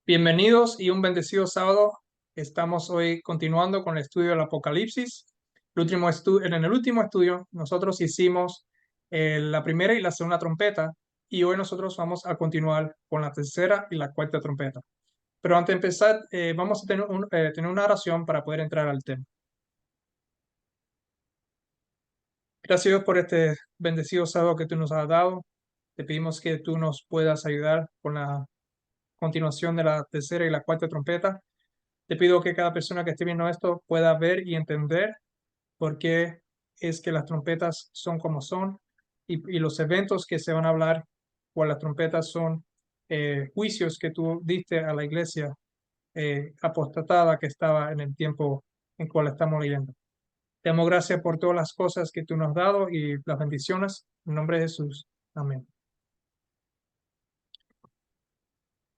Bienvenidos y un bendecido sábado. Estamos hoy continuando con el estudio del Apocalipsis. En el último estudio, nosotros hicimos la primera y la segunda trompeta, y hoy nosotros vamos a continuar con la tercera y la cuarta trompeta. Pero antes de empezar, vamos a tener una oración para poder entrar al tema. Gracias, Dios, por este bendecido sábado que tú nos has dado. Te pedimos que tú nos puedas ayudar con la continuación de la tercera y la cuarta trompeta. Te pido que cada persona que esté viendo esto pueda ver y entender por qué es que las trompetas son como son, y los eventos que se van a hablar por las trompetas son juicios que tú diste a la iglesia apostatada que estaba en el tiempo en cual estamos leyendo. Te damos gracias por todas las cosas que tú nos has dado y las bendiciones. En nombre de Jesús. Amén.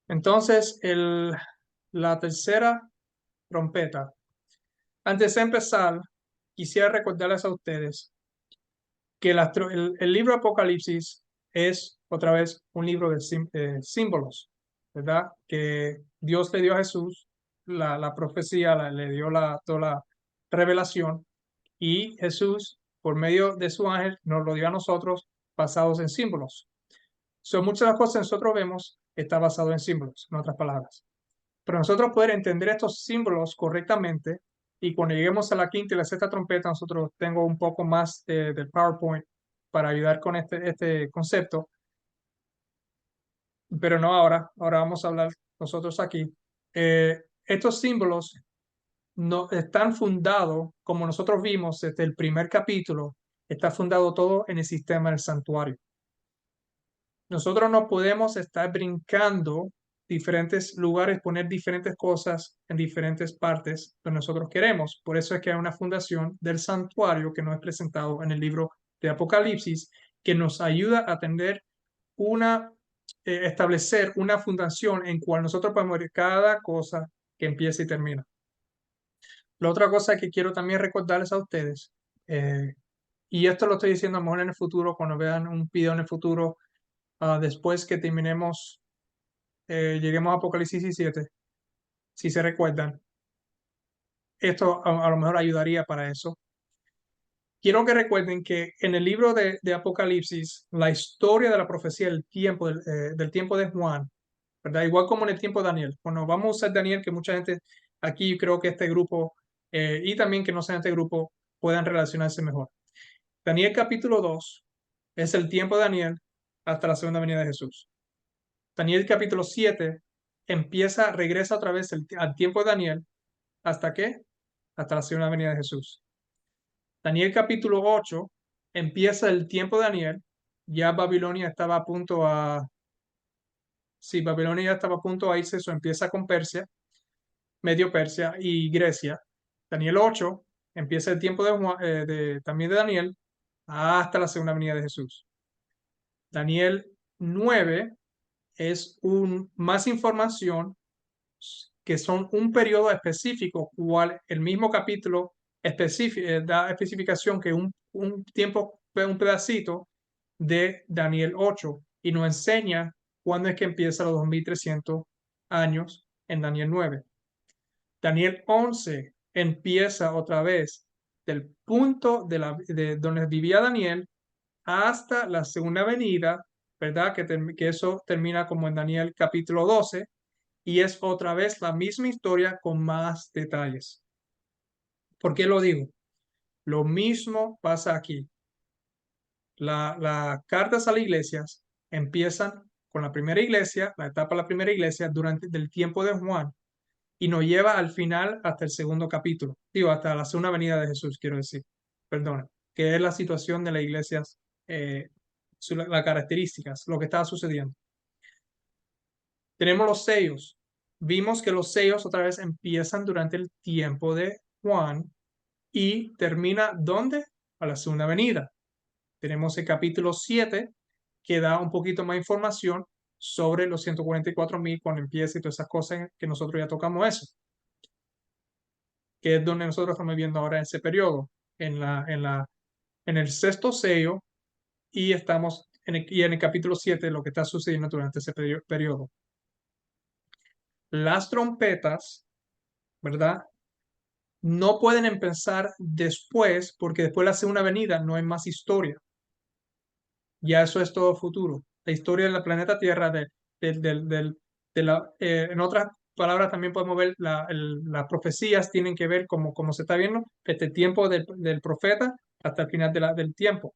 Entonces, la tercera trompeta. Antes de empezar, quisiera recordarles a ustedes que el libro Apocalipsis es otra vez un libro de símbolos, ¿verdad? Que Dios le dio a Jesús la profecía, le dio toda la revelación, y Jesús, por medio de su ángel, nos lo dio a nosotros basados en símbolos. Muchas de las cosas que nosotros vemos está basado en símbolos, en otras palabras. Pero nosotros poder entender estos símbolos correctamente, y cuando lleguemos a la quinta y la sexta trompeta, nosotros tengo un poco más del PowerPoint para ayudar con este concepto, pero no ahora. Ahora vamos a hablar nosotros aquí. Estos símbolos no están fundados, como nosotros vimos desde el primer capítulo, está fundado todo en el sistema del santuario. Nosotros no podemos estar brincando diferentes lugares, poner diferentes cosas en diferentes partes que nosotros queremos. Por eso es que hay una fundación del santuario que nos es presentado en el libro de Apocalipsis, que nos ayuda a tener establecer una fundación en cual nosotros podemos ver cada cosa que empieza y termina. La otra cosa que quiero también recordarles a ustedes, y esto lo estoy diciendo a lo mejor en el futuro, cuando vean un video en el futuro, después que terminemos, lleguemos a Apocalipsis 17, si se recuerdan, esto a lo mejor ayudaría para eso. Quiero que recuerden que en el libro de Apocalipsis, la historia de la profecía del tiempo de Juan, ¿verdad? Igual como en el tiempo de Daniel. Cuando vamos a usar Daniel, que mucha gente aquí, creo que este grupo, y también que no sean este grupo, puedan relacionarse mejor. Daniel capítulo 2 es el tiempo de Daniel hasta la segunda venida de Jesús. Daniel capítulo 7 regresa otra vez al tiempo de Daniel. ¿Hasta qué? Hasta la segunda venida de Jesús. Daniel capítulo 8 empieza el tiempo de Daniel. Ya Babilonia estaba a punto Babilonia ya estaba a punto a irse, eso empieza con Persia, Medio Persia y Grecia. Daniel 8 empieza el tiempo también de Daniel hasta la segunda venida de Jesús. Daniel 9 es más información, que son un periodo específico, cual el mismo capítulo da especificación que un tiempo, un pedacito de Daniel 8, y nos enseña cuándo es que empieza los 2300 años en Daniel 9. Daniel 11 empieza otra vez del punto de donde vivía Daniel hasta la segunda venida, ¿verdad? Que eso termina como en Daniel capítulo 12, y es otra vez la misma historia con más detalles. ¿Por qué lo digo? Lo mismo pasa aquí. Las cartas a las iglesias empiezan con la primera iglesia, la etapa de la primera iglesia durante el tiempo de Juan, y nos lleva al final hasta el segundo capítulo, hasta la segunda venida de Jesús, quiero decir, perdona, que es la situación de las iglesias, las características, lo que estaba sucediendo. Tenemos los sellos. Vimos que los sellos otra vez empiezan durante el tiempo de Juan y termina ¿dónde? A la segunda venida. Tenemos el capítulo 7, que da un poquito más información sobre los 144,000 cuando empieza y todas esas cosas, que nosotros ya tocamos eso, que es donde nosotros estamos viendo ahora ese periodo, en el sexto sello, y estamos en el capítulo 7, lo que está sucediendo durante ese periodo. Las trompetas, ¿verdad? No pueden empezar después, porque después de la segunda venida no hay más historia. Ya eso es todo futuro. La historia del planeta Tierra, en otras palabras, también podemos ver las profecías tienen que ver como se está viendo, desde el tiempo del profeta hasta el final del tiempo.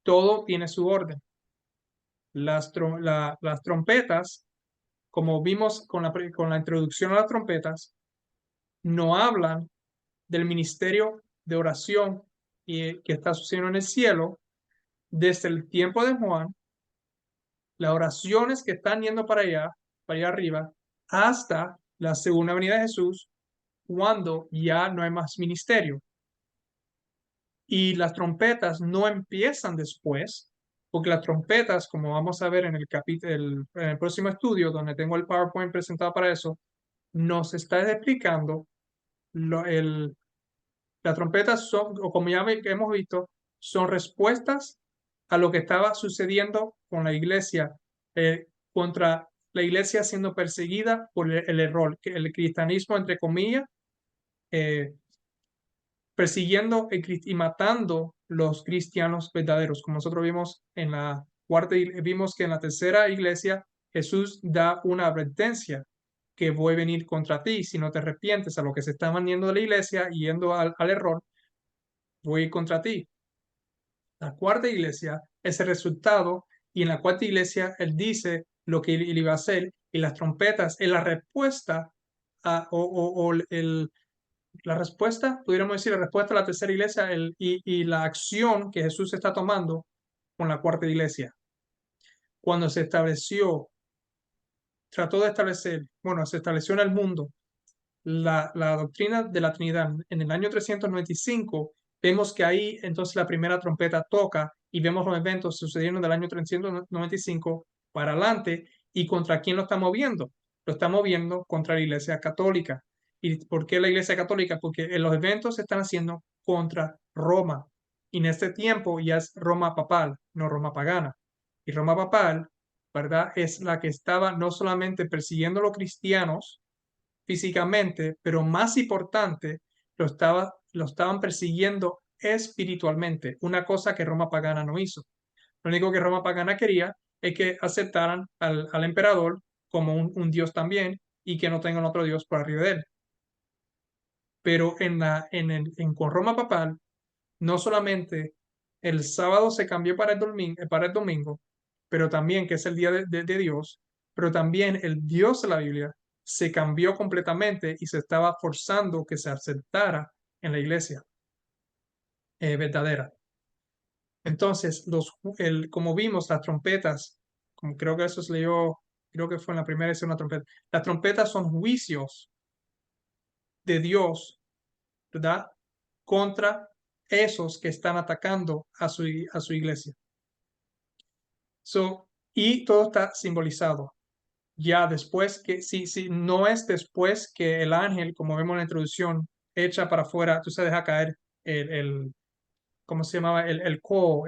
Todo tiene su orden. Las trompetas, como vimos con la introducción a las trompetas, no hablan del ministerio de oración que está sucediendo en el cielo desde el tiempo de Juan, las oraciones que están yendo para allá arriba, hasta la segunda venida de Jesús, cuando ya no hay más ministerio. Y las trompetas no empiezan después, porque las trompetas, como vamos a ver en en el próximo estudio, donde tengo el PowerPoint presentado para eso, nos está explicando lo, el, las trompetas son, o como ya hemos visto, son respuestas a lo que estaba sucediendo con la iglesia, contra la iglesia siendo perseguida por el error, que el cristianismo, entre comillas, eh, persiguiendo y matando los cristianos verdaderos. Como nosotros vimos en la vimos que en la tercera iglesia Jesús da una advertencia que voy a venir contra ti si no te arrepientes a lo que se está yendo de la iglesia y yendo al error, voy a ir contra ti. La cuarta iglesia es el resultado y en la cuarta iglesia él dice lo que él iba a hacer y las trompetas es la respuesta la respuesta, pudiéramos decir, la respuesta a la tercera iglesia y la acción que Jesús está tomando con la cuarta iglesia. Cuando se estableció, trató de establecer, bueno, se estableció en el mundo la doctrina de la Trinidad en el año 395, vemos que ahí entonces la primera trompeta toca y vemos los eventos sucediendo del año 395 para adelante y contra quién lo está moviendo. Lo está moviendo contra la Iglesia Católica. ¿Y por qué la Iglesia Católica? Porque los eventos se están haciendo contra Roma. Y en este tiempo ya es Roma papal, no Roma pagana. Y Roma papal, ¿verdad? Es la que estaba no solamente persiguiendo a los cristianos, físicamente, pero más importante, lo estaban persiguiendo espiritualmente, una cosa que Roma pagana no hizo. Lo único que Roma pagana quería es que aceptaran al emperador como un dios también y que no tengan otro dios por arriba de él. Pero con Roma papal, no solamente el sábado se cambió para el domingo, pero también que es el día de Dios, pero también el Dios de la Biblia se cambió completamente y se estaba forzando que se aceptara en la iglesia verdadera. Entonces, como vimos, las trompetas, como creo que eso se leyó, creo que fue en la primera edición una trompeta, las trompetas son juicios de Dios, ¿verdad? Contra esos que están atacando a su iglesia. Y todo está simbolizado. Ya después si no es después que el ángel, como vemos en la introducción, echa para afuera, tú se deja caer ¿cómo se llamaba? El coho,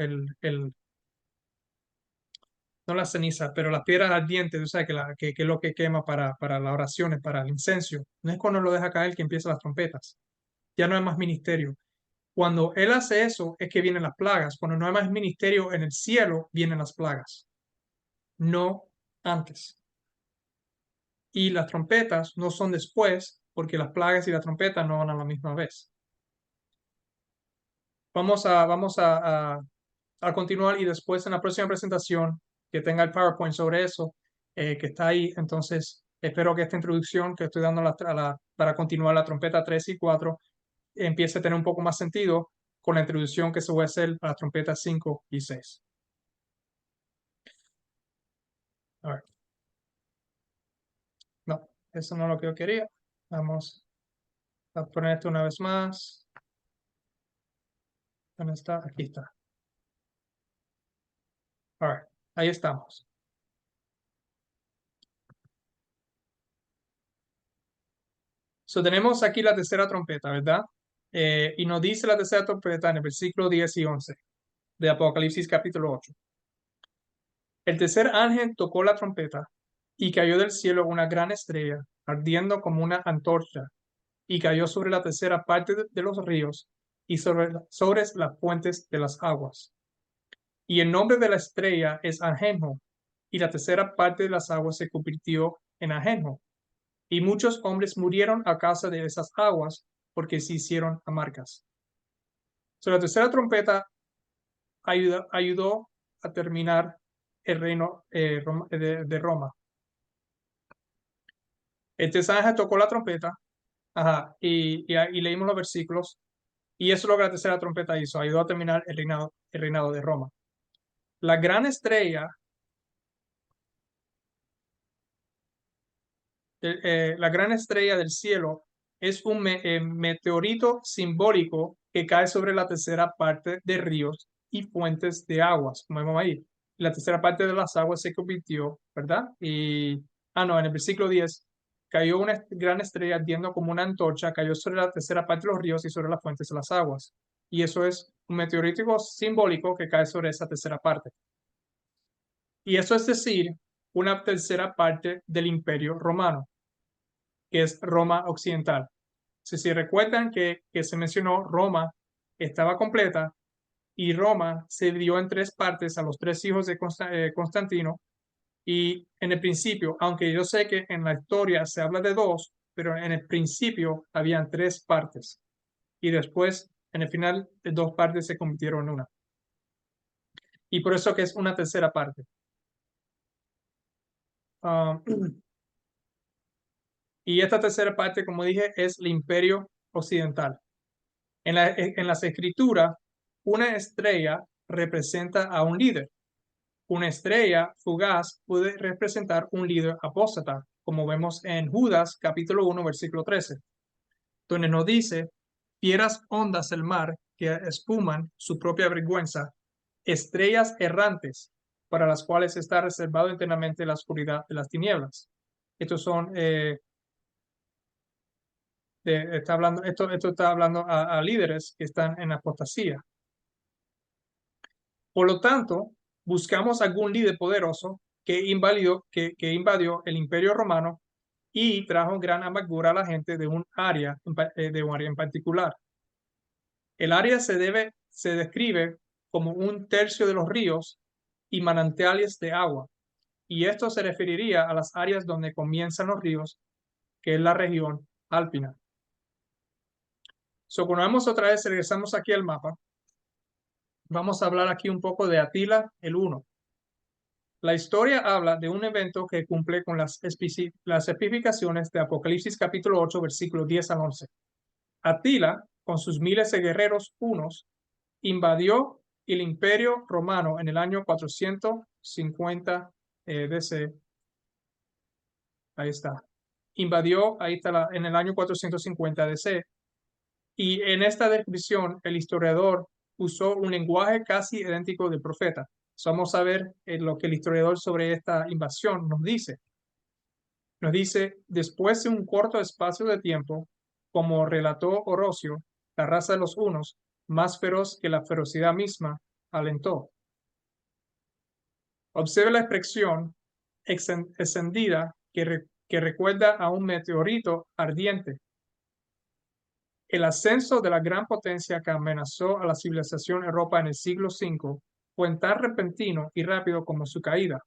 no la ceniza, pero las piedras ardientes, tú sabes que es lo que quema para las oraciones, para el incenso. No es cuando lo deja caer que empiezan las trompetas. Ya no hay más ministerio. Cuando él hace eso es que vienen las plagas. Cuando no hay más ministerio en el cielo, vienen las plagas. No antes. Y las trompetas no son después, porque las plagas y las trompetas no van a la misma vez. Vamos a continuar y después en la próxima presentación que tenga el PowerPoint sobre eso, que está ahí. Entonces, espero que esta introducción que estoy dando para continuar la trompeta 3 y 4 empiece a tener un poco más sentido con la introducción que se va a hacer a las trompetas 5 y 6. A ver. No, eso no es lo que yo quería. Vamos a poner esto una vez más. ¿Dónde está? Aquí está. All right. Ahí estamos. So, tenemos aquí la tercera trompeta, ¿verdad? Y nos dice la tercera trompeta en el versículo 10 y 11 de Apocalipsis capítulo 8. El tercer ángel tocó la trompeta Y cayó del cielo una gran estrella, ardiendo como una antorcha, y cayó sobre la tercera parte de los ríos y sobre las fuentes de las aguas. Y el nombre de la estrella es Ajenjo, y la tercera parte de las aguas se convirtió en Ajenjo. Y muchos hombres murieron a causa de esas aguas, porque se hicieron amargas. So, la tercera trompeta ayudó a terminar el reino de Roma. Este ángel tocó la trompeta, ajá, y leímos los versículos, y eso es lo que la tercera trompeta hizo, ayudó a terminar el reinado de Roma. La gran estrella, la gran estrella del cielo es un meteorito simbólico que cae sobre la tercera parte de ríos y fuentes de aguas, como vemos ahí. La tercera parte de las aguas se convirtió, ¿verdad? No, en el versículo 10, cayó una gran estrella ardiendo como una antorcha, cayó sobre la tercera parte de los ríos y sobre las fuentes de las aguas. Y eso es un meteorito simbólico que cae sobre esa tercera parte. Y eso es decir, una tercera parte del Imperio Romano, que es Roma Occidental. Si recuerdan que se mencionó, Roma estaba completa y Roma se dividió en tres partes a los tres hijos de Constantino. Y en el principio, aunque yo sé que en la historia se habla de dos, pero en el principio habían tres partes. Y después, en el final, de dos partes se convirtieron en una. Y por eso que es una tercera parte. Uh, y esta tercera parte, como dije, es el Imperio Occidental. En las escrituras, una estrella representa a un líder. Una estrella fugaz puede representar un líder apóstata, como vemos en Judas capítulo 1, versículo 13, donde nos dice, fieras ondas del mar que espuman su propia vergüenza, estrellas errantes para las cuales está reservado eternamente la oscuridad de las tinieblas. Estos son, esto está hablando a líderes que están en apostasía. Por lo tanto, buscamos algún líder poderoso que invadió el Imperio Romano y trajo gran amargura a la gente de un área en particular. El área se describe como un tercio de los ríos y manantiales de agua, y esto se referiría a las áreas donde comienzan los ríos, que es la región alpina. So, cuando vemos otra vez, regresamos aquí al mapa, vamos a hablar aquí un poco de Atila el Uno. La historia habla de un evento que cumple con las especificaciones de Apocalipsis capítulo 8, versículos 10 al 11. Atila, con sus miles de guerreros hunos, invadió el Imperio Romano en el año 450 DC. Ahí está. Invadió, ahí está, en el año 450 DC. Y en esta descripción, el historiador usó un lenguaje casi idéntico del profeta. Vamos a ver lo que el historiador sobre esta invasión nos dice. Nos dice, después de un corto espacio de tiempo, como relató Orocio, la raza de los hunos, más feroz que la ferocidad misma, alentó. Observe la expresión extendida que recuerda a un meteorito ardiente. El ascenso de la gran potencia que amenazó a la civilización Europa en el siglo V fue tan repentino y rápido como su caída.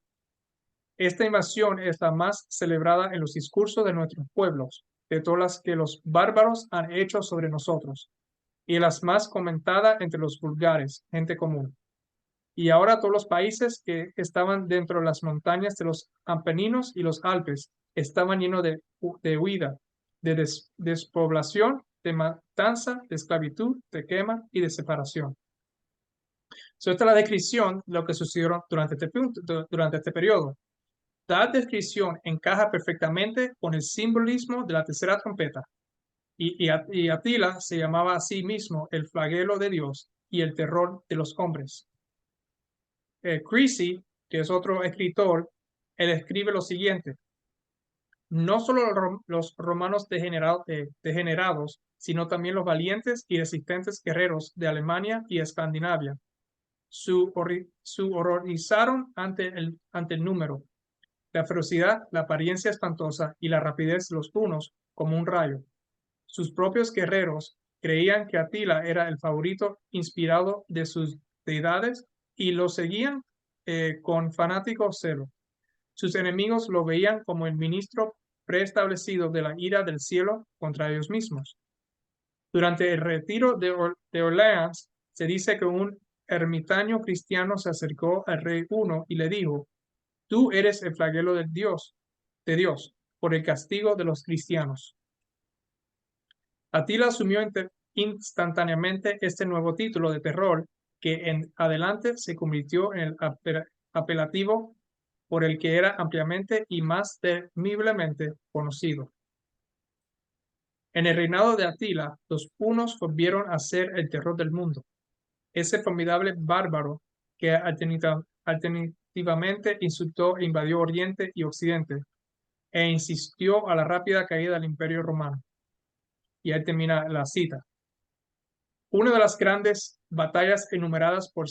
Esta invasión es la más celebrada en los discursos de nuestros pueblos, de todas las que los bárbaros han hecho sobre nosotros, y las más comentadas entre los vulgares, gente común. Y ahora todos los países que estaban dentro de las montañas de los Apeninos y los Alpes estaban llenos de huida, de despoblación, de matanza, de esclavitud, de quema y de separación. Esta es la descripción de lo que sucedió durante este periodo. Tal descripción encaja perfectamente con el simbolismo de la tercera trompeta. Y Atila se llamaba a sí mismo el flagelo de Dios y el terror de los hombres. Creasy, que es otro escritor, él escribe lo siguiente. No solo los romanos degenerados, sino también los valientes y resistentes guerreros de Alemania y Escandinavia, horrorizaron ante el número. la ferocidad, la apariencia espantosa y la rapidez de los hunos como un rayo. Sus propios guerreros creían que Atila era el favorito inspirado de sus deidades y lo seguían con fanático celo. Sus enemigos lo veían como el ministro preestablecido de la ira del cielo contra ellos mismos. Durante el retiro de Orleans, se dice que un ermitaño cristiano se acercó al rey Huno y le dijo: tú eres el flagelo de Dios, por el castigo de los cristianos. Atila asumió instantáneamente este nuevo título de terror que en adelante se convirtió en el apelativo por el que era ampliamente y más temiblemente conocido. En el reinado de Atila, los hunos volvieron a ser el terror del mundo. Ese formidable bárbaro que alternativamente insultó e invadió Oriente y Occidente e insistió a la rápida caída del Imperio Romano. Y ahí termina la cita. Una de las grandes batallas enumeradas por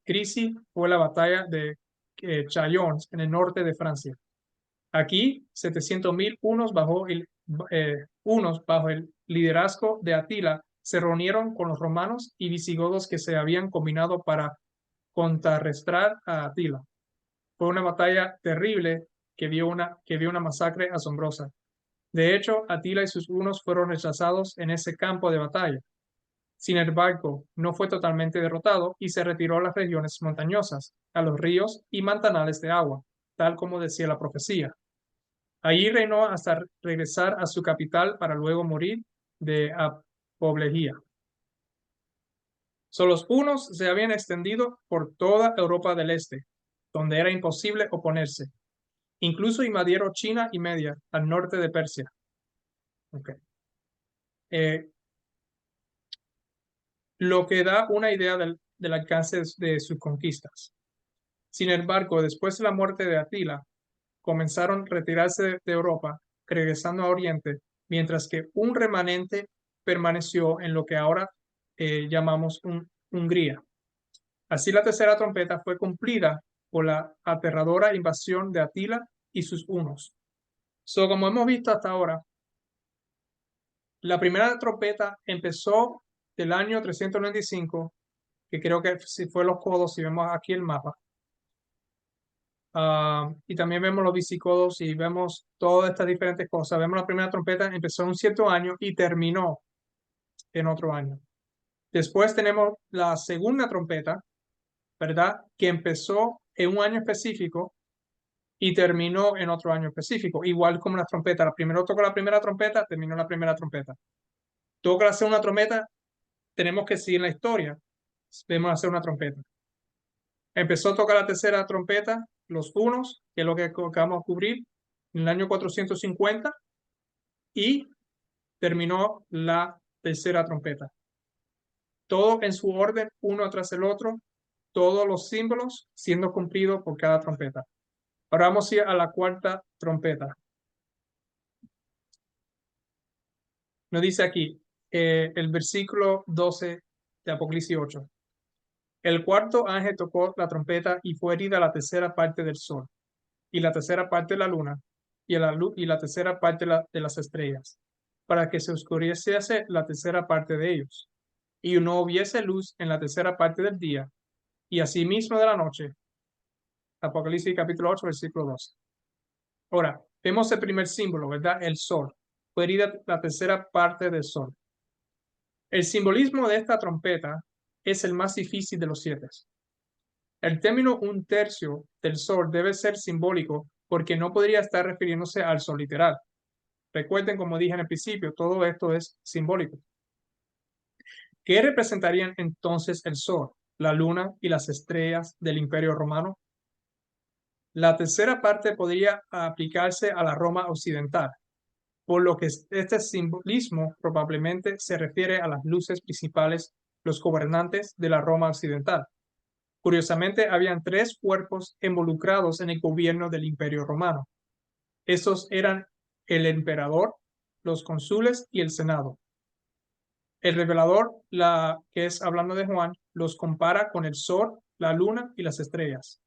Crisi fue la batalla de Châlons en el norte de Francia. Aquí, 700.000 hunos bajo el liderazgo de Atila se reunieron con los romanos y visigodos que se habían combinado para contrarrestar a Atila. Fue una batalla terrible que vio una masacre asombrosa. De hecho, Atila y sus hunos fueron rechazados en ese campo de batalla. Sin embargo, no fue totalmente derrotado y se retiró a las regiones montañosas, a los ríos y manantiales de agua, tal como decía la profecía. Allí reinó hasta regresar a su capital para luego morir de apoplejía. Los hunos se habían extendido por toda Europa del Este, donde era imposible oponerse. Incluso invadieron China y Media, al norte de Persia. Okay. Lo que da una idea del alcance de sus conquistas. Sin embargo, después de la muerte de Atila, comenzaron a retirarse de Europa, regresando a Oriente, mientras que un remanente permaneció en lo que ahora llamamos Hungría. Así la tercera trompeta fue cumplida por la aterradora invasión de Atila y sus hunos. Como hemos visto hasta ahora, la primera trompeta empezó del año 395, que creo que si fue los codos, si vemos aquí el mapa. Y también vemos los visigodos y vemos todas estas diferentes cosas. Vemos la primera trompeta, empezó en un cierto año y terminó en otro año. Después tenemos la segunda trompeta, ¿verdad? Que empezó en un año específico y terminó en otro año específico. Igual como la trompeta. Primero toca la primera trompeta, terminó la primera trompeta. Toca la segunda trompeta, tenemos que seguir la historia. Vemos hacer una trompeta. Empezó a tocar la tercera trompeta, los hunos, que es lo que acabamos de cubrir, en el año 450, y terminó la tercera trompeta. Todo en su orden, uno tras el otro, todos los símbolos siendo cumplidos por cada trompeta. Ahora vamos a ir a la cuarta trompeta. Nos dice aquí, el versículo 12 de Apocalipsis 8. El cuarto ángel tocó la trompeta y fue herida la tercera parte del sol, y la tercera parte de la luna, y la tercera parte de las estrellas, para que se oscureciese la tercera parte de ellos, y no hubiese luz en la tercera parte del día, y asimismo de la noche. Apocalipsis capítulo 8, versículo 12. Ahora, vemos el primer símbolo, ¿verdad? El sol. Fue herida la tercera parte del sol. El simbolismo de esta trompeta es el más difícil de los 7. El término un tercio del sol debe ser simbólico porque no podría estar refiriéndose al sol literal. Recuerden, como dije en el principio, todo esto es simbólico. ¿Qué representarían entonces el sol, la luna y las estrellas del Imperio Romano? La tercera parte podría aplicarse a la Roma occidental, por lo que este simbolismo probablemente se refiere a las luces principales, los gobernantes de la Roma occidental. Curiosamente, habían 3 cuerpos involucrados en el gobierno del Imperio Romano. Estos eran el emperador, los cónsules y el senado. El revelador, que es hablando de Juan, los compara con el sol, la luna y las estrellas.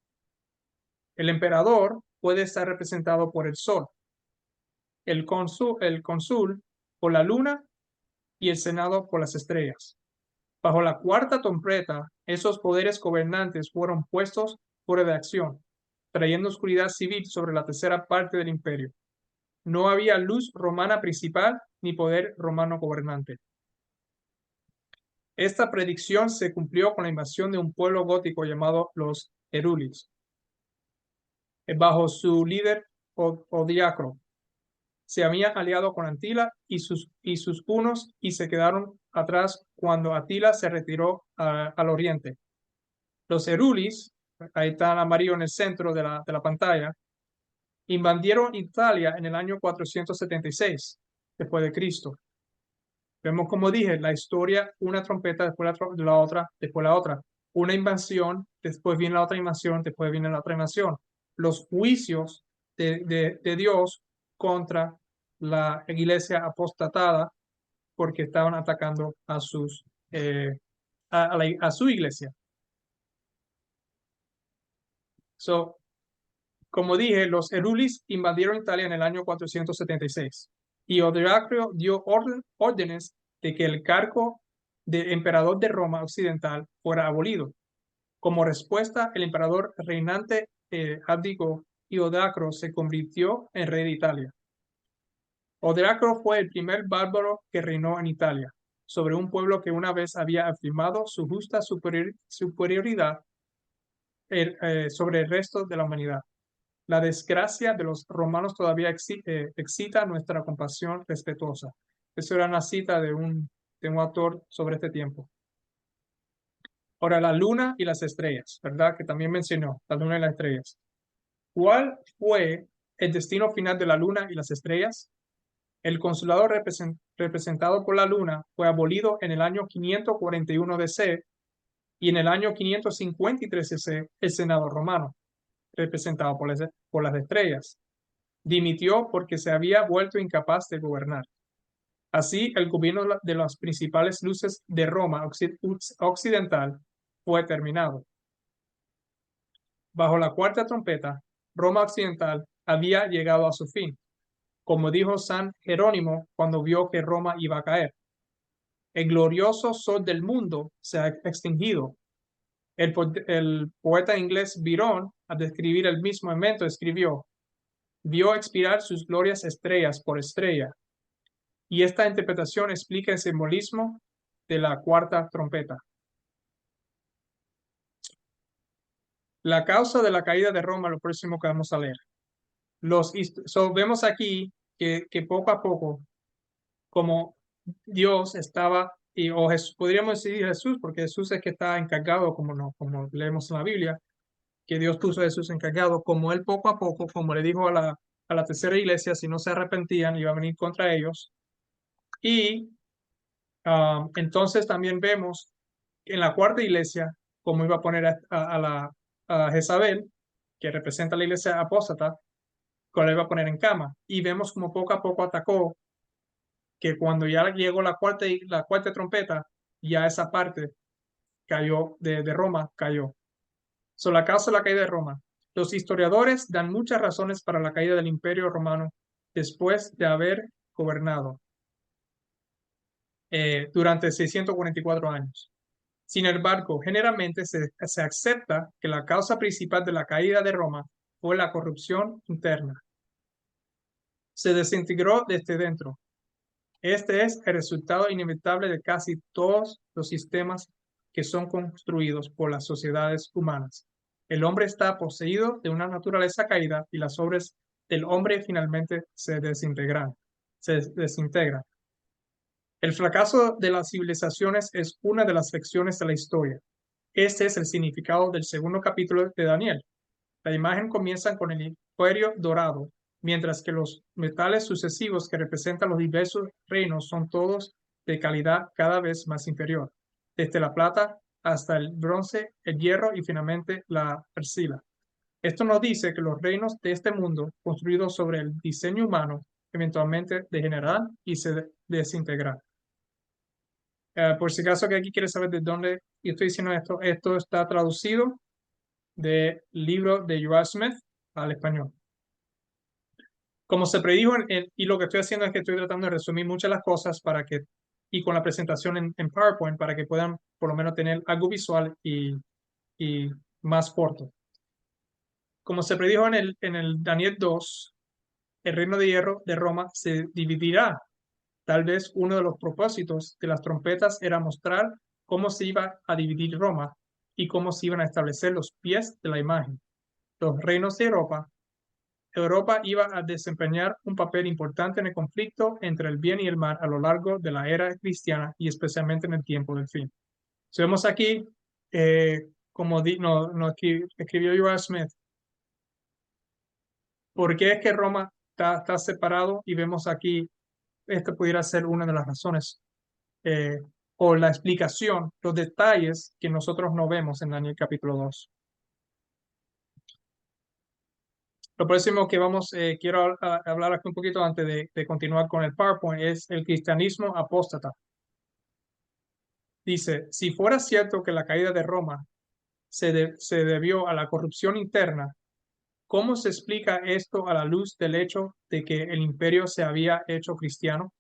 El emperador puede estar representado por el sol, el cónsul por la luna y el senado por las estrellas. Bajo la cuarta trompeta, esos poderes gobernantes fueron puestos fuera de acción, trayendo oscuridad civil sobre la tercera parte del imperio. No había luz romana principal ni poder romano gobernante. Esta predicción se cumplió con la invasión de un pueblo gótico llamado los Erulis, bajo su líder Odiacro. Se había aliado con Atila y sus hunos y se quedaron atrás cuando Atila se retiró al oriente. Los Erulis, ahí está el amarillo en el centro de la pantalla, invadieron Italia en el año 476 después de Cristo. Vemos, como dije, la historia, una trompeta, después la otra, después la otra. Una invasión, después viene la otra invasión, después viene la otra invasión. Los juicios de Dios contra la iglesia apostatada porque estaban atacando a su iglesia. Como dije, los Erulis invadieron Italia en el año 476 y Odoacro dio órdenes de que el cargo de emperador de Roma occidental fuera abolido. Como respuesta, el emperador reinante abdicó y Odoacro se convirtió en rey de Italia. Odoacro fue el primer bárbaro que reinó en Italia sobre un pueblo que una vez había afirmado su justa superioridad sobre el resto de la humanidad. La desgracia de los romanos todavía excita nuestra compasión respetuosa. Eso era una cita de un autor sobre este tiempo. Ahora, la luna y las estrellas, ¿verdad? Que también mencionó, la luna y las estrellas. ¿Cuál fue el destino final de la luna y las estrellas? El consulado representado por la luna fue abolido en el año 541 DC y en el año 553 DC el Senado romano, representado por las estrellas, dimitió porque se había vuelto incapaz de gobernar. Así, el gobierno de las principales luces de Roma occidental fue terminado. Bajo la cuarta trompeta, Roma occidental había llegado a su fin, como dijo San Jerónimo cuando vio que Roma iba a caer. El glorioso sol del mundo se ha extinguido. El poeta inglés Byron, al describir el mismo evento, escribió: vio expirar sus glorias estrellas por estrella. Y esta interpretación explica el simbolismo de la cuarta trompeta. La causa de la caída de Roma, lo próximo que vamos a leer. Vemos aquí que poco a poco, como Dios estaba, o Jesús, podríamos decir Jesús, porque Jesús es que está encargado, como leemos en la Biblia, que Dios puso a Jesús encargado, como él poco a poco, como le dijo a la tercera iglesia, si no se arrepentían, iba a venir contra ellos. Y entonces también vemos en la cuarta iglesia cómo iba a poner a Jezabel, que representa la iglesia apóstata, cómo la iba a poner en cama. Y vemos como poco a poco atacó, que cuando ya llegó la cuarta trompeta, ya esa parte cayó de Roma, cayó. La causa de la caída de Roma. Los historiadores dan muchas razones para la caída del Imperio Romano después de haber gobernado durante 644 años. Sin embargo, generalmente se acepta que la causa principal de la caída de Roma fue la corrupción interna. Se desintegró desde dentro. Este es el resultado inevitable de casi todos los sistemas que son construidos por las sociedades humanas. El hombre está poseído de una naturaleza caída y las obras del hombre finalmente se desintegran. El fracaso de las civilizaciones es una de las lecciones de la historia. Este es el significado del segundo capítulo de Daniel. La imagen comienza con el imperio dorado, mientras que los metales sucesivos que representan los diversos reinos son todos de calidad cada vez más inferior, desde la plata hasta el bronce, el hierro y finalmente la arcilla. Esto nos dice que los reinos de este mundo, construidos sobre el diseño humano, eventualmente degenerarán y se desintegrarán. Por si acaso que aquí quieres saber de dónde yo estoy diciendo esto está traducido del libro de Joel Smith al español. Como se predijo, y lo que estoy haciendo es que estoy tratando de resumir muchas de las cosas y con la presentación en PowerPoint para que puedan por lo menos tener algo visual y más corto. Como se predijo en el Daniel 2, el reino de hierro de Roma se dividirá. Tal vez uno de los propósitos de las trompetas era mostrar cómo se iba a dividir Roma y cómo se iban a establecer los pies de la imagen. Los reinos de Europa iba a desempeñar un papel importante en el conflicto entre el bien y el mal a lo largo de la era cristiana y especialmente en el tiempo del fin. Si vemos aquí, como escribió Joel Smith, ¿por qué es que Roma está separado? Y vemos aquí, esto pudiera ser una de las razones eh, o la explicación, los detalles que nosotros no vemos en Daniel capítulo 2. Lo próximo que quiero hablar aquí un poquito antes de continuar con el PowerPoint es el cristianismo apóstata. Dice, si fuera cierto que la caída de Roma se debió a la corrupción interna, ¿cómo se explica esto a la luz del hecho de que el imperio se había hecho cristiano?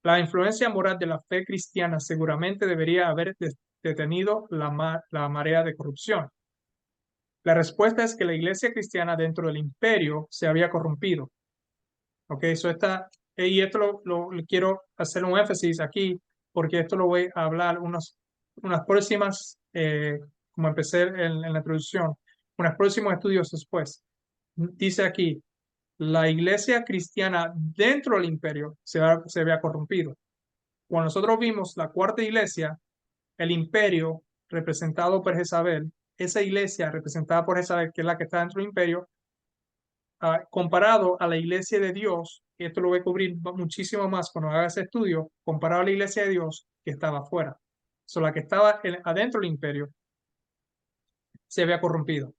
La influencia moral de la fe cristiana seguramente debería haber detenido la marea de corrupción. La respuesta es que la iglesia cristiana dentro del imperio se había corrompido. Ok, y esto quiero hacer un énfasis aquí, porque esto lo voy a hablar unas próximas, como empecé en la introducción, unos próximos estudios después. Dice aquí, la iglesia cristiana dentro del imperio se había corrompido. Cuando nosotros vimos la cuarta iglesia, el imperio representado por Jezabel, esa iglesia representada por Jezabel, que es la que está dentro del imperio, comparado a la iglesia de Dios, y esto lo voy a cubrir muchísimo más cuando haga ese estudio, comparado a la iglesia de Dios que estaba afuera. La que estaba adentro del imperio se había corrompido.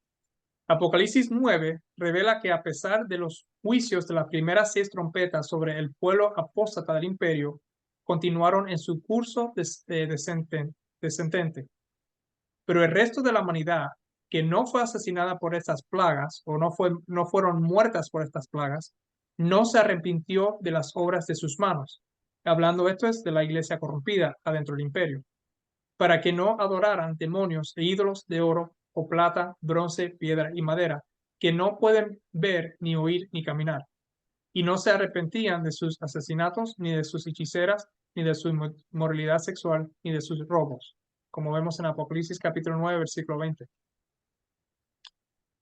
Apocalipsis 9 revela que a pesar de los juicios de las primeras 6 trompetas sobre el pueblo apóstata del imperio, continuaron en su curso descendente. Pero el resto de la humanidad que no fue asesinada por estas plagas o no fueron muertas por estas plagas, no se arrepintió de las obras de sus manos. Hablando esto es de la iglesia corrompida adentro del imperio, para que no adoraran demonios e ídolos de oro o plata, bronce, piedra y madera, que no pueden ver, ni oír, ni caminar. Y no se arrepentían de sus asesinatos, ni de sus hechiceras, ni de su inmoralidad sexual, ni de sus robos, como vemos en Apocalipsis capítulo 9, versículo 20.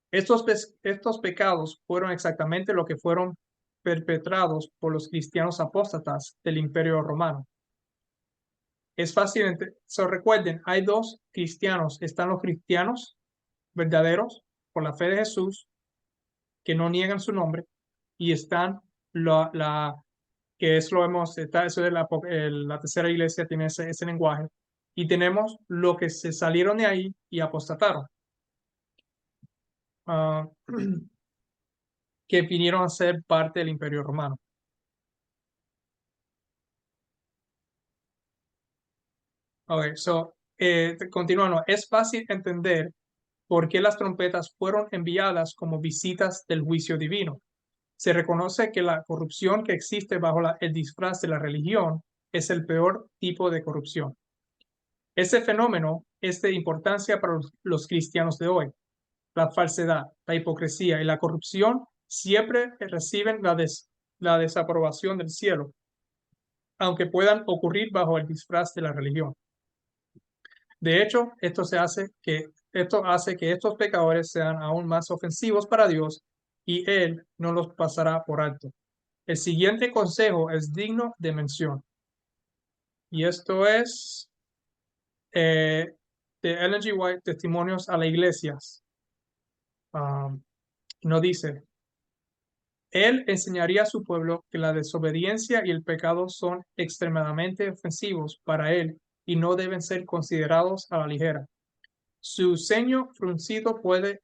Estos pecados fueron exactamente lo que fueron perpetrados por los cristianos apóstatas del Imperio Romano. Es fácil, recuerden, hay dos cristianos. Están los cristianos verdaderos por la fe de Jesús, que no niegan su nombre, y están que es lo hemos, eso de la tercera iglesia tiene ese lenguaje, y tenemos lo que se salieron de ahí y apostataron, que vinieron a ser parte del Imperio Romano. Ok, continuando, es fácil entender por qué las trompetas fueron enviadas como visitas del juicio divino. Se reconoce que la corrupción que existe bajo el disfraz de la religión es el peor tipo de corrupción. Ese fenómeno es de importancia para los cristianos de hoy. La falsedad, la hipocresía y la corrupción siempre reciben la desaprobación del cielo, aunque puedan ocurrir bajo el disfraz de la religión. De hecho, esto hace que estos pecadores sean aún más ofensivos para Dios y Él no los pasará por alto. El siguiente consejo es digno de mención. Y esto es de Ellen G. White, Testimonios a las Iglesias. Nos dice, Él enseñaría a su pueblo que la desobediencia y el pecado son extremadamente ofensivos para Él y no deben ser considerados a la ligera. Su ceño fruncido puede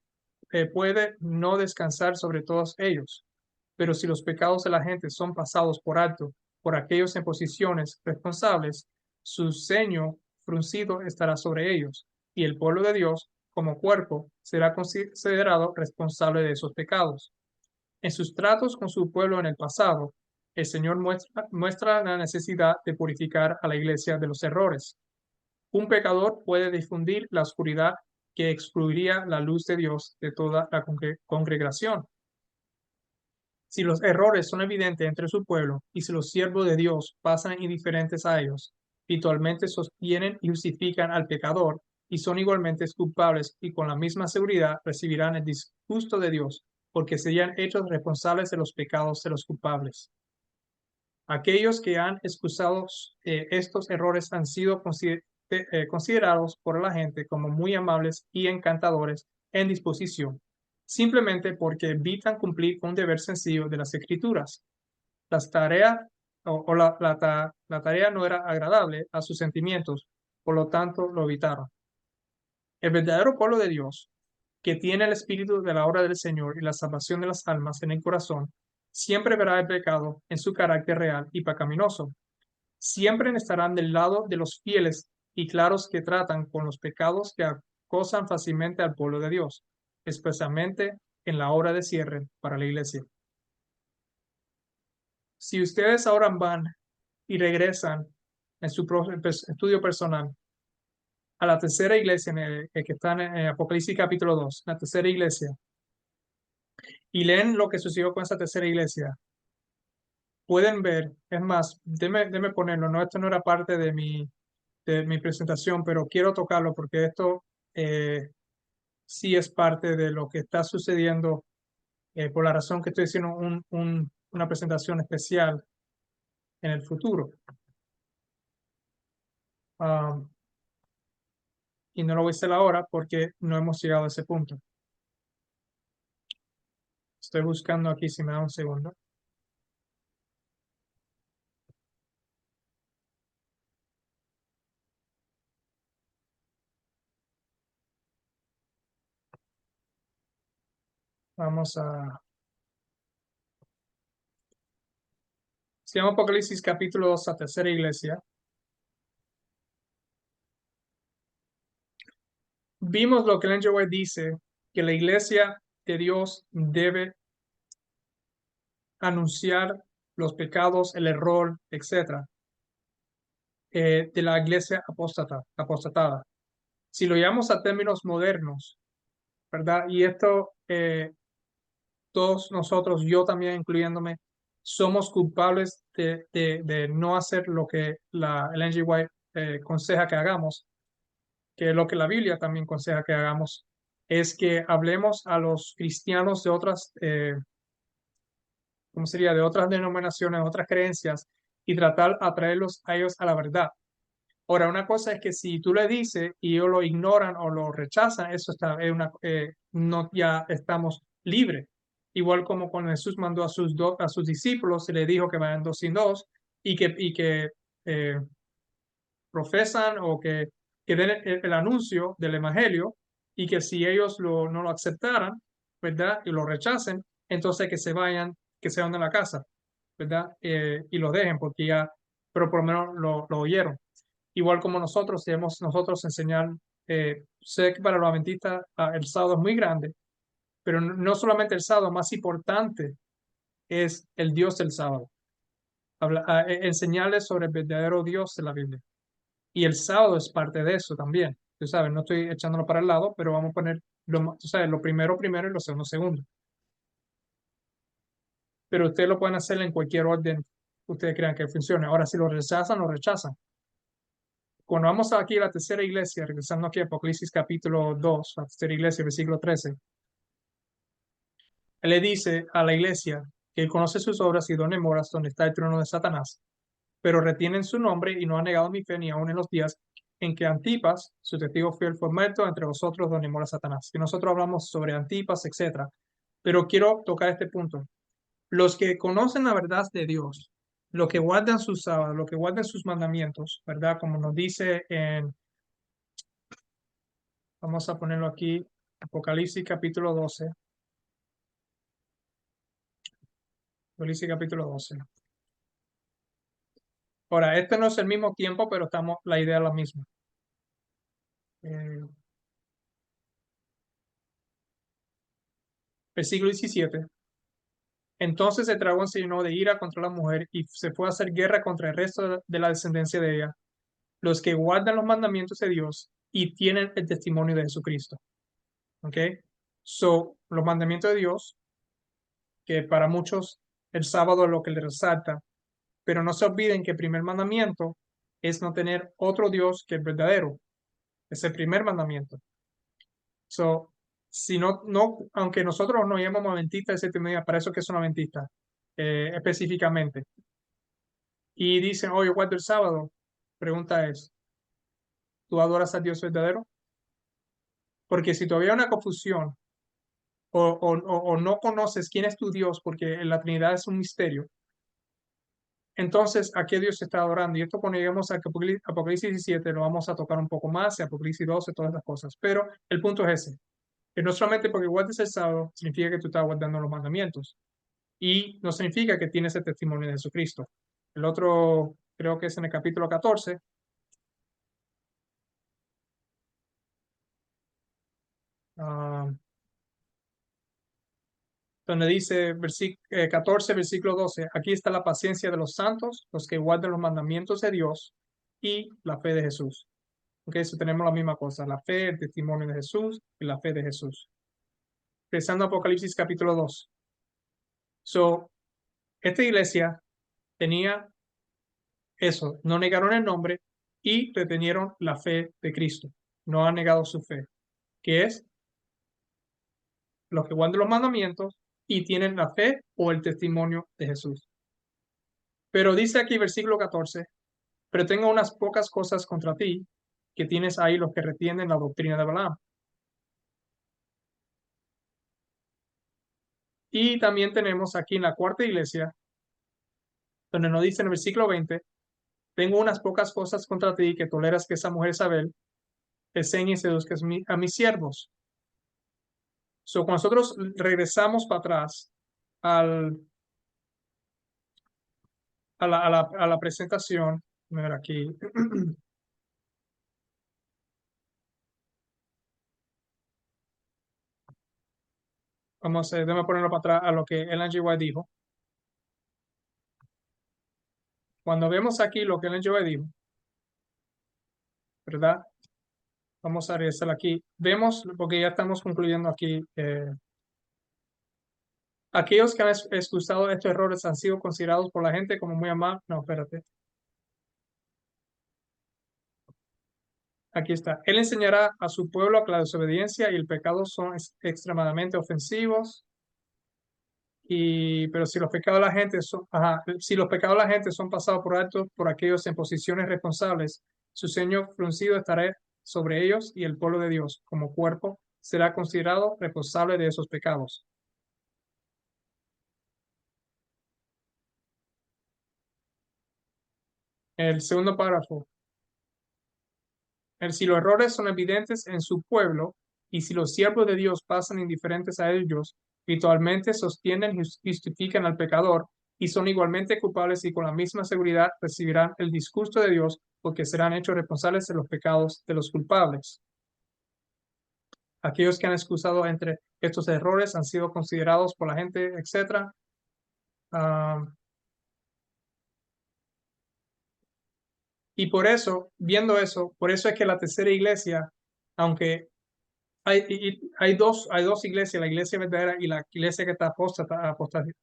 no descansar sobre todos ellos, pero si los pecados de la gente son pasados por alto por aquellos en posiciones responsables, su ceño fruncido estará sobre ellos, y el pueblo de Dios, como cuerpo, será considerado responsable de esos pecados. En sus tratos con su pueblo en el pasado, el Señor muestra la necesidad de purificar a la iglesia de los errores. Un pecador puede difundir la oscuridad que excluiría la luz de Dios de toda la congregación. Si los errores son evidentes entre su pueblo y si los siervos de Dios pasan indiferentes a ellos, habitualmente sostienen y justifican al pecador y son igualmente culpables y con la misma seguridad recibirán el disgusto de Dios porque serían hechos responsables de los pecados de los culpables. Aquellos que han excusado estos errores han sido considerados por la gente como muy amables y encantadores en disposición, simplemente porque evitan cumplir con un deber sencillo de las Escrituras. Las tareas la tarea no era agradable a sus sentimientos, por lo tanto lo evitaron. El verdadero pueblo de Dios, que tiene el espíritu de la obra del Señor y la salvación de las almas en el corazón, siempre verá el pecado en su carácter real y pecaminoso. Siempre estarán del lado de los fieles y claros que tratan con los pecados que acosan fácilmente al pueblo de Dios, especialmente en la hora de cierre para la iglesia. Si ustedes ahora van y regresan en su estudio personal a la tercera iglesia que está en Apocalipsis capítulo 2, la tercera iglesia, y leen lo que sucedió con esa tercera iglesia, pueden ver, es más, déme ponerlo, no, esto no era parte de mi presentación, pero quiero tocarlo porque esto sí es parte de lo que está sucediendo por la razón que estoy haciendo una presentación especial en el futuro. Um, y no lo voy a hacer ahora porque no hemos llegado a ese punto. Estoy buscando aquí, si me da un segundo. Vamos a... Se llama Apocalipsis capítulo 2, la tercera iglesia. Vimos lo que el Ellen G. White dice, que la iglesia de Dios debe anunciar los pecados, el error, etcétera, de la iglesia apostatada. Si lo llevamos a términos modernos, ¿verdad? Y esto, todos nosotros, yo también incluyéndome, somos culpables de no hacer lo que el N.G. White aconseja que hagamos, que es lo que la Biblia también aconseja que hagamos, es que hablemos a los cristianos de otras, ¿cómo sería? De otras denominaciones, otras creencias, y tratar de atraerlos a ellos a la verdad. Ahora, una cosa es que si tú le dices y ellos lo ignoran o lo rechazan, eso está, no, ya estamos libres. Igual como cuando Jesús mandó a sus discípulos, se le dijo que vayan dos sin dos y que eh, profesan o que den el anuncio del evangelio y que si ellos no lo aceptaran, ¿verdad? Y lo rechacen, entonces que se vayan a la casa, ¿verdad? Y lo dejen porque ya, pero por lo menos lo oyeron. Igual como nosotros debemos nosotros enseñar, sé que para los adventistas el sábado es muy grande, pero no solamente el sábado, más importante es el Dios del sábado. Enseñarles sobre el verdadero Dios de la Biblia. Y el sábado es parte de eso también. Tú sabes, no estoy echándolo para el lado, pero vamos a poner tú sabes, lo primero primero y lo segundo segundo. Pero ustedes lo pueden hacer en cualquier orden que ustedes crean que funcione. Ahora, si lo rechazan, lo rechazan. Cuando vamos aquí a la tercera iglesia, regresando aquí a Apocalipsis capítulo 2, la tercera iglesia, versículo 13, él le dice a la iglesia que él conoce sus obras y donde moras, donde está el trono de Satanás, pero retienen su nombre y no han negado mi fe ni aun en los días en que Antipas, su testigo fiel, fue muerto entre vosotros donde mora Satanás. Y nosotros hablamos sobre Antipas, etcétera. Pero quiero tocar este punto. Los que conocen la verdad de Dios, los que guardan sus sábados, los que guardan sus mandamientos, ¿verdad? Como nos dice vamos a ponerlo aquí, Apocalipsis capítulo 12. Apocalipsis capítulo 12. Ahora, este no es el mismo tiempo, pero la idea es la misma. Eh, Versículo 17. Entonces el dragón se llenó de ira contra la mujer y se fue a hacer guerra contra el resto de la descendencia de ella, los que guardan los mandamientos de Dios y tienen el testimonio de Jesucristo. ¿Ok? So, los mandamientos de Dios, que para muchos el sábado es lo que les resalta, pero no se olviden que el primer mandamiento es no tener otro Dios que el verdadero. Es el primer mandamiento. So, si aunque nosotros nos llamamos adventistas de séptimo día, para eso que es una adventista, específicamente, y dicen, oh, yo guardo el sábado, pregunta es, ¿tú adoras al Dios verdadero? Porque si todavía hay una confusión o no conoces quién es tu Dios, porque la Trinidad es un misterio, entonces, ¿a qué Dios se está adorando? Y esto cuando lleguemos a Apocalipsis 17 lo vamos a tocar un poco más, y Apocalipsis 12, todas las cosas. Pero el punto es ese, que no solamente porque guardes el sábado significa que tú estás guardando los mandamientos. Y no significa que tienes el testimonio de Jesucristo. El otro, creo que es en el capítulo 14, ah, donde dice 14, versículo 12, aquí está la paciencia de los santos, los que guardan los mandamientos de Dios y la fe de Jesús. Ok, eso tenemos la misma cosa, la fe, el testimonio de Jesús y la fe de Jesús. Empezando Apocalipsis capítulo 2. So, esta iglesia tenía eso, no negaron el nombre y retenieron la fe de Cristo. No han negado su fe, que es los que guardan los mandamientos y tienen la fe o el testimonio de Jesús. Pero dice aquí versículo 14, pero tengo unas pocas cosas contra ti, que tienes ahí los que retienen la doctrina de Balaam. Y también tenemos aquí en la cuarta iglesia, donde nos dice en el versículo 20, tengo unas pocas cosas contra ti, que toleras que esa mujer Isabel te enseñe y seduzca a mis siervos. So, cuando nosotros regresamos para atrás al, a la presentación, a ver aquí, vamos a, déjame ponerlo para atrás a lo que Ellen G. White dijo. Cuando vemos aquí lo que Ellen G. White dijo, ¿verdad? Vamos a regresar aquí. Vemos, porque ya estamos concluyendo aquí, aquellos que han excusado estos errores han sido considerados por la gente como muy amables. No, espérate. Aquí está. Él enseñará a su pueblo que la desobediencia y el pecado son extremadamente ofensivos. Pero si los pecados de la gente son, si los pecados de la gente son pasados por alto por aquellos en posiciones responsables, su ceño fruncido estará sobre ellos y el pueblo de Dios como cuerpo será considerado responsable de esos pecados. El segundo párrafo. Si los errores son evidentes en su pueblo y si los siervos de Dios pasan indiferentes a ellos, ritualmente sostienen y justifican al pecador y son igualmente culpables y con la misma seguridad recibirán el disgusto de Dios porque serán hechos responsables de los pecados de los culpables. Aquellos que han excusado entre estos errores han sido considerados por la gente, etc. Y por eso, viendo eso, por eso es que la tercera iglesia, aunque hay dos iglesias, la iglesia verdadera y la iglesia que está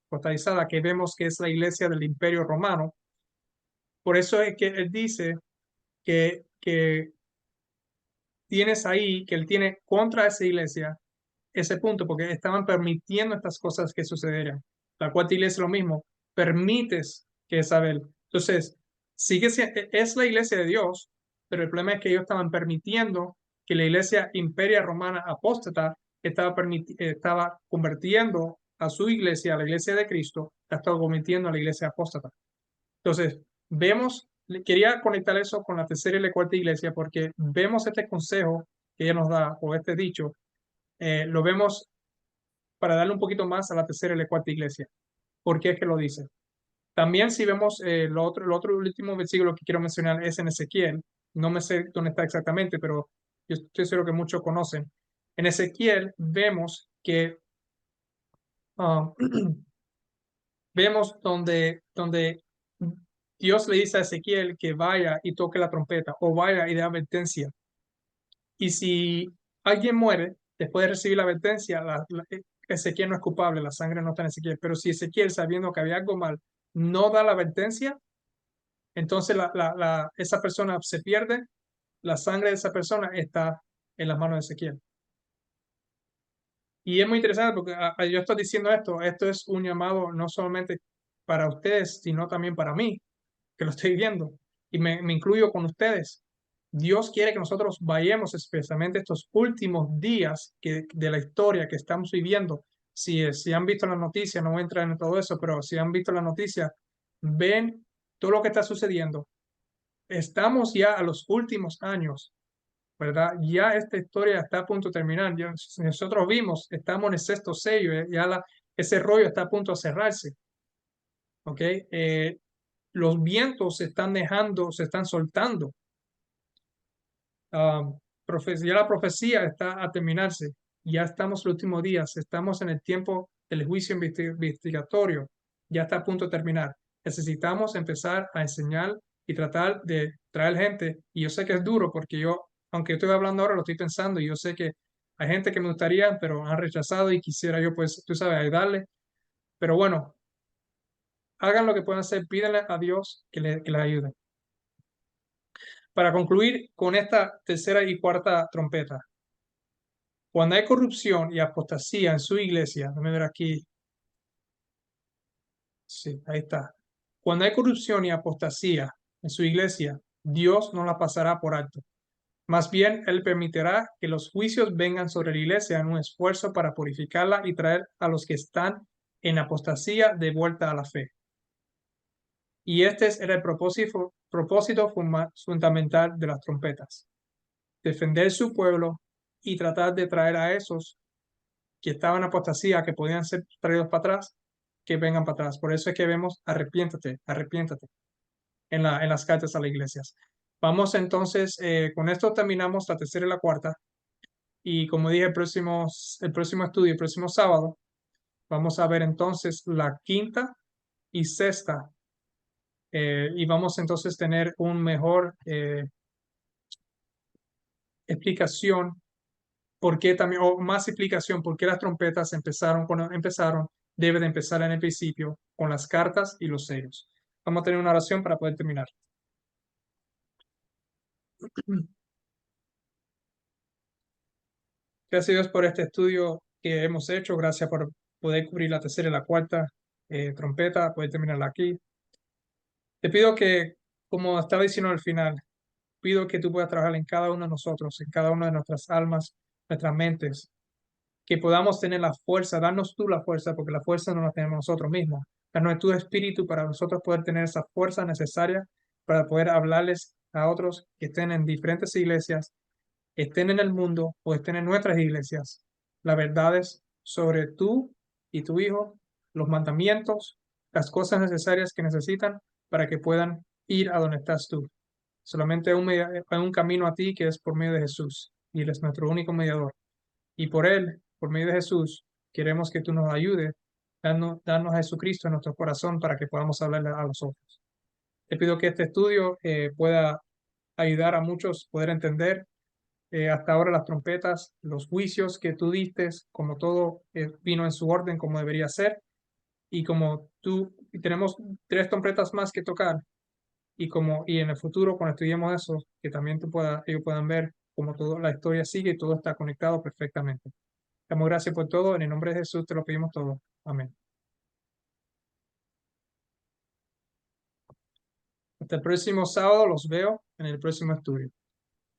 apostatizada, que vemos que es la iglesia del Imperio Romano. Por eso es que él dice que tienes ahí, que él tiene contra esa iglesia ese punto, porque estaban permitiendo estas cosas que sucedieran. La cuarta iglesia es lo mismo, permites que Isabel. Entonces, es la iglesia de Dios, pero el problema es que ellos estaban permitiendo que la iglesia imperia romana apóstata estaba convirtiendo a su iglesia, a la iglesia de Cristo, la estaba convirtiendo a la iglesia apóstata. Entonces, quería conectar eso con la tercera y la cuarta iglesia, porque vemos este consejo que ella nos da, o este dicho, lo vemos para darle un poquito más a la tercera y la cuarta iglesia. ¿Por qué es que lo dice? También si vemos el otro último versículo que quiero mencionar es en Ezequiel. No me sé dónde está exactamente, pero yo estoy seguro que muchos conocen. En Ezequiel vemos que vemos donde Dios le dice a Ezequiel que vaya y toque la trompeta o vaya y dé advertencia. Y si alguien muere después de recibir la advertencia, Ezequiel no es culpable, la sangre no está en Ezequiel. Pero si Ezequiel, sabiendo que había algo mal, no da la advertencia, entonces esa persona se pierde, la sangre de esa persona está en las manos de Ezequiel. Y es muy interesante porque yo estoy diciendo esto es un llamado no solamente para ustedes, sino también para mí, que lo estoy viendo, y me incluyo con ustedes. Dios quiere que nosotros vayamos especialmente estos últimos días de la historia que estamos viviendo. Si han visto las noticias, no voy a entrar en todo eso, pero si han visto las noticias, ven todo lo que está sucediendo. Estamos ya a los últimos años, ¿verdad? Ya esta historia está a punto de terminar. Nosotros vimos, estamos en el sexto sello, ya ese rollo está a punto de cerrarse. ¿Ok? Los vientos se están dejando, se están soltando. Ya la profecía está a terminarse. Ya estamos en los últimos días. Estamos en el tiempo del juicio investigatorio. Ya está a punto de terminar. Necesitamos empezar a enseñar y tratar de traer gente. Y yo sé que es duro porque yo, aunque estoy hablando ahora, lo estoy pensando y yo sé que hay gente que me gustaría, pero han rechazado y quisiera yo, pues, tú sabes, ayudarle. Pero bueno, hagan lo que puedan hacer. Pídanle a Dios que les ayude. Para concluir con esta tercera y cuarta trompeta, cuando hay corrupción y apostasía en su iglesia, déjame ver aquí, sí, ahí está. Cuando hay corrupción y apostasía en su iglesia, Dios no la pasará por alto. Más bien, Él permitirá que los juicios vengan sobre la iglesia en un esfuerzo para purificarla y traer a los que están en apostasía de vuelta a la fe. Y este era el propósito fundamental de las trompetas: defender su pueblo y tratar de traer a esos que estaban en apostasía, que podían ser traídos para atrás, que vengan para atrás. Por eso es que vemos arrepiéntate, arrepiéntate en las cartas a las iglesias. Vamos entonces, con esto terminamos la tercera y la cuarta. Y como dije, el próximo estudio, el próximo sábado, vamos a ver entonces la quinta y sexta. Y vamos entonces a tener un mejor explicación por qué también, o más explicación por qué las trompetas empezaron cuando empezaron, debe de empezar en el principio con las cartas y los sellos. Vamos a tener una oración para poder terminar. Gracias a Dios por este estudio que hemos hecho. Gracias por poder cubrir la tercera y la cuarta trompeta, poder terminarla aquí. Te pido que, como estaba diciendo al final, pido que tú puedas trabajar en cada uno de nosotros, en cada una de nuestras almas, nuestras mentes, que podamos tener la fuerza, darnos tú la fuerza, porque la fuerza no la tenemos nosotros mismos. Darnos tu espíritu para nosotros poder tener esa fuerza necesaria para poder hablarles a otros que estén en diferentes iglesias, estén en el mundo o estén en nuestras iglesias, las verdades sobre tú y tu hijo, los mandamientos, las cosas necesarias que necesitan para que puedan ir a donde estás tú. Solamente hay un camino a ti, que es por medio de Jesús, y Él es nuestro único mediador. Y por Él, por medio de Jesús, queremos que tú nos ayudes, darnos a Jesucristo en nuestro corazón para que podamos hablarle a los otros. Te pido que este estudio pueda ayudar a muchos a poder entender hasta ahora las trompetas, los juicios que tú diste, como todo vino en su orden, como debería ser. Y como tenemos 3 trompetas más que tocar, y en el futuro, cuando estudiemos eso, que también ellos puedan ver cómo toda la historia sigue y todo está conectado perfectamente. Damos gracias por todo. En el nombre de Jesús te lo pedimos todo. Amén. Hasta el próximo sábado. Los veo en el próximo estudio.